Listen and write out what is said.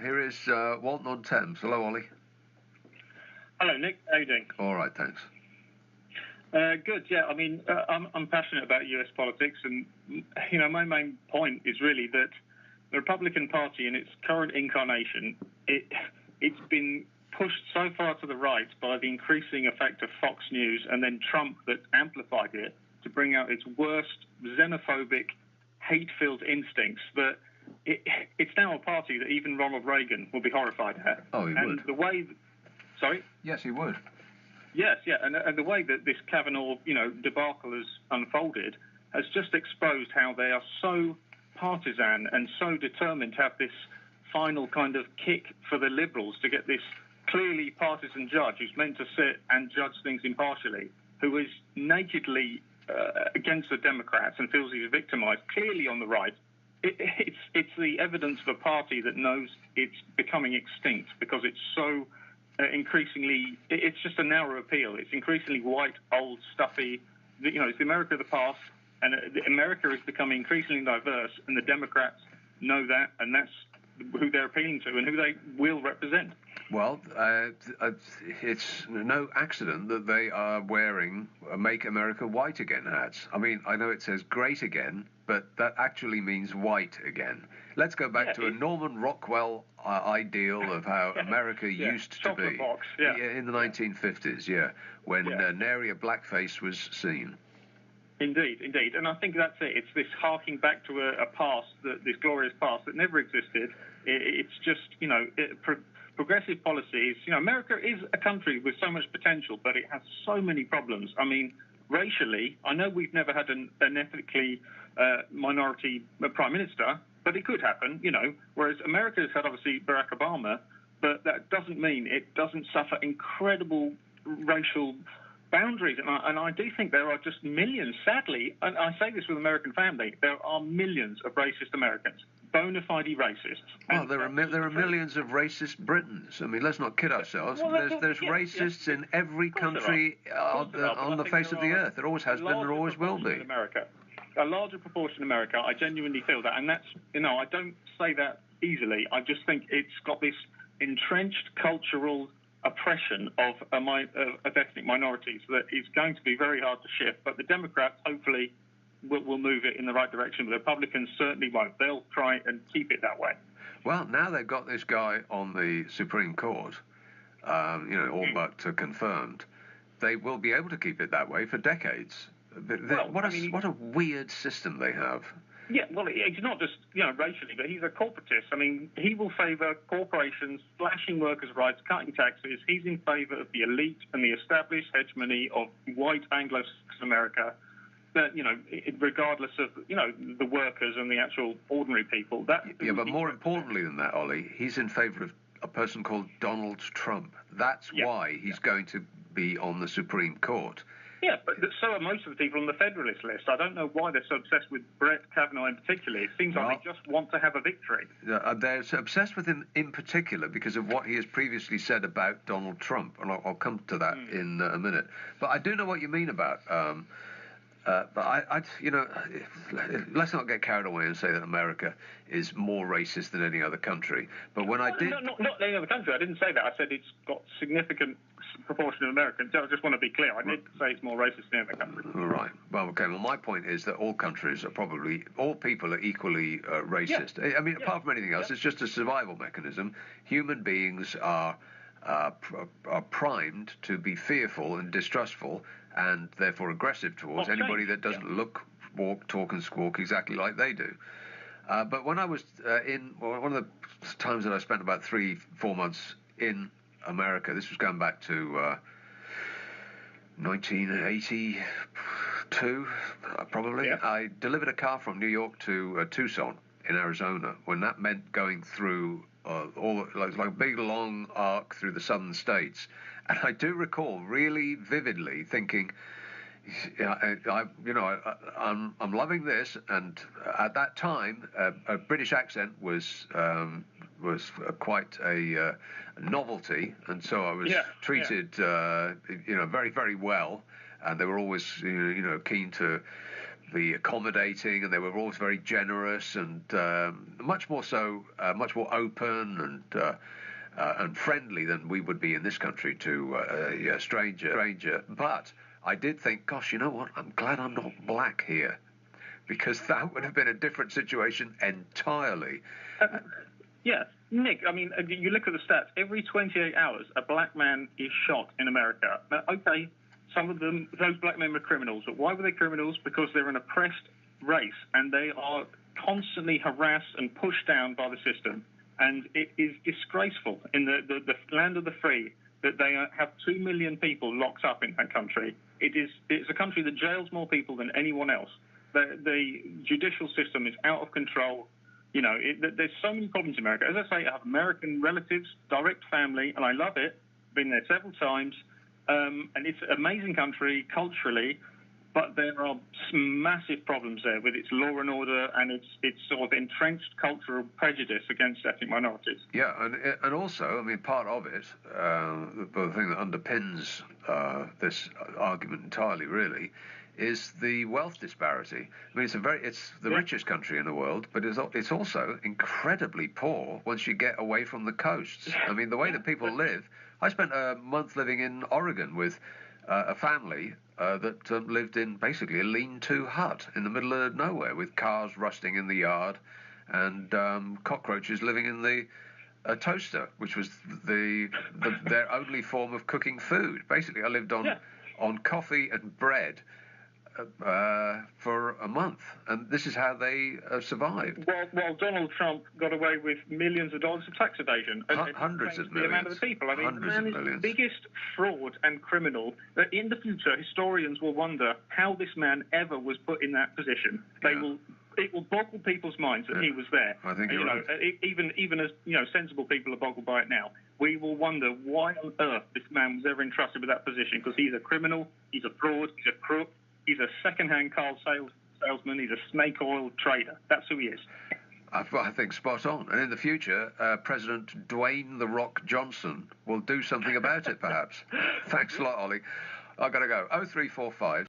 Here is Walton-on-Thames. Hello, Ollie. Hello, Nick. How you doing? All right, thanks. Good. Yeah. I mean, I'm passionate about U.S. politics, and my main point is really that the Republican Party, in its current incarnation, it's been pushed so far to the right by the increasing effect of Fox News and then Trump that amplified it to bring out its worst xenophobic, hate-filled instincts that it's now a party that even Ronald Reagan would be horrified at. Oh, he would. The way, sorry? Yes, he would. Yes, yeah, and the way that this Kavanaugh, debacle has unfolded has just exposed how they are so partisan and so determined to have this final kind of kick for the Liberals to get this clearly partisan judge who's meant to sit and judge things impartially, who is nakedly against the Democrats and feels he's victimized, clearly on the right. It's the evidence of a party that knows it's becoming extinct because it's so increasingly, it's just a narrow appeal. It's increasingly white, old, stuffy. It's the America of the past, and America is becoming increasingly diverse, and the Democrats know that, and that's who they're appealing to and who they will represent. Well, it's no accident that they are wearing Make America White Again hats. I mean, I know it says great again, but that actually means white again. Let's go back to a Norman Rockwell ideal of how America used to be in the 1950s, when nary a blackface was seen. Indeed. And I think that's it. It's this harking back to a past, this glorious past that never existed. It's just, progressive policies. America is a country with so much potential, but it has so many problems. I mean, racially, I know we've never had an ethnically minority prime minister, but it could happen, whereas America has had, obviously, Barack Obama, but that doesn't mean it doesn't suffer incredible racial boundaries. And I do think there are just millions, sadly, and I say this with American family, there are millions of racist Americans, bona fide racists. Well, there are millions of racist Britons. I mean, let's not kid ourselves. Well, there's racists in every country on the face of the earth. There always has been, there always will be. America. A larger proportion in America, I genuinely feel that. And that's, I don't say that easily. I just think it's got this entrenched cultural oppression of ethnic minorities that is going to be very hard to shift. But the Democrats, hopefully, will move it in the right direction. But the Republicans certainly won't. They'll try and keep it that way. Well, now they've got this guy on the Supreme Court, all but confirmed. They will be able to keep it that way for decades. What a weird system they have. Yeah, well, he's not just, racially, but he's a corporatist. I mean, he will favour corporations, slashing workers' rights, cutting taxes. He's in favour of the elite and the established hegemony of white Anglo-Saxon America, that, regardless of, the workers and the actual ordinary people. But more importantly than that, Ollie, he's in favour of a person called Donald Trump. That's why he's going to be on the Supreme Court. Yeah, but so are most of the people on the Federalist list. I don't know why they're so obsessed with Brett Kavanaugh in particular. It seems like they just want to have a victory. They're obsessed with him in particular because of what he has previously said about Donald Trump, and I'll come to that in a minute. But I do know what you mean about... let's not get carried away and say that America is more racist than any other country. But when not any other country. I didn't say that. I said it's got significant proportion of Americans. I just want to be clear. I didn't say it's more racist than other countries. Right. Well, okay. Well, my point is that all countries are all people are equally racist. Yeah. I mean, apart from anything else, it's just a survival mechanism. Human beings are primed to be fearful and distrustful, and therefore aggressive towards anybody that doesn't look, walk, talk, and squawk exactly like they do. But when I was one of the times that I spent about 3-4 months in America, this was going back to 1982, probably. Yeah. I delivered a car from New York to Tucson in Arizona, when that meant going through like a big long arc through the southern states. And I do recall really vividly thinking, I'm loving this. And at that time, a British accent was quite a novelty, and so I was treated, very, very well. And they were always, keen to the accommodating, and they were always very generous and much more open and friendly than we would be in this country to a stranger. But I did think, gosh, you know what? I'm glad I'm not black here, because that would have been a different situation entirely. Yeah, Nick, I mean, you look at the stats. Every 28 hours, a black man is shot in America. Now, okay, some of them, those black men were criminals. But why were they criminals? Because they're an oppressed race, and they are constantly harassed and pushed down by the system. And it is disgraceful in the land of the free that they have 2 million people locked up in that country. It's a country that jails more people than anyone else. The judicial system is out of control. You know, there's so many problems in America. As I say, I have American relatives, direct family, and I love it. Been there several times. And it's an amazing country culturally, but there are some massive problems there with its law and order and its sort of entrenched cultural prejudice against ethnic minorities. Yeah, and also, I mean, part of it, the thing that underpins this argument entirely, really, is the wealth disparity. I mean, it's the richest country in the world, but it's also incredibly poor once you get away from the coasts. I mean, the way that people live. I spent a month living in Oregon with a family that lived in basically a lean-to hut in the middle of nowhere, with cars rusting in the yard and cockroaches living in the toaster, which was their only form of cooking food. Basically, I lived on coffee and bread for a month, and this is how they survived. Well, Donald Trump got away with millions of dollars of tax evasion. Hundreds of millions. The amount of the people. I mean, the man is the biggest fraud and criminal. That in the future, historians will wonder how this man ever was put in that position. It will boggle people's minds that he was there. I think you're right. Even as sensible people are boggled by it now. We will wonder why on earth this man was ever entrusted with that position, because he's a criminal, he's a fraud, he's a crook. He's a second-hand car salesman. He's a snake oil trader. That's who he is. I think spot on. And in the future, President Dwayne "The Rock" Johnson will do something about it, perhaps. Thanks a lot, Ollie. I've got to go. 0345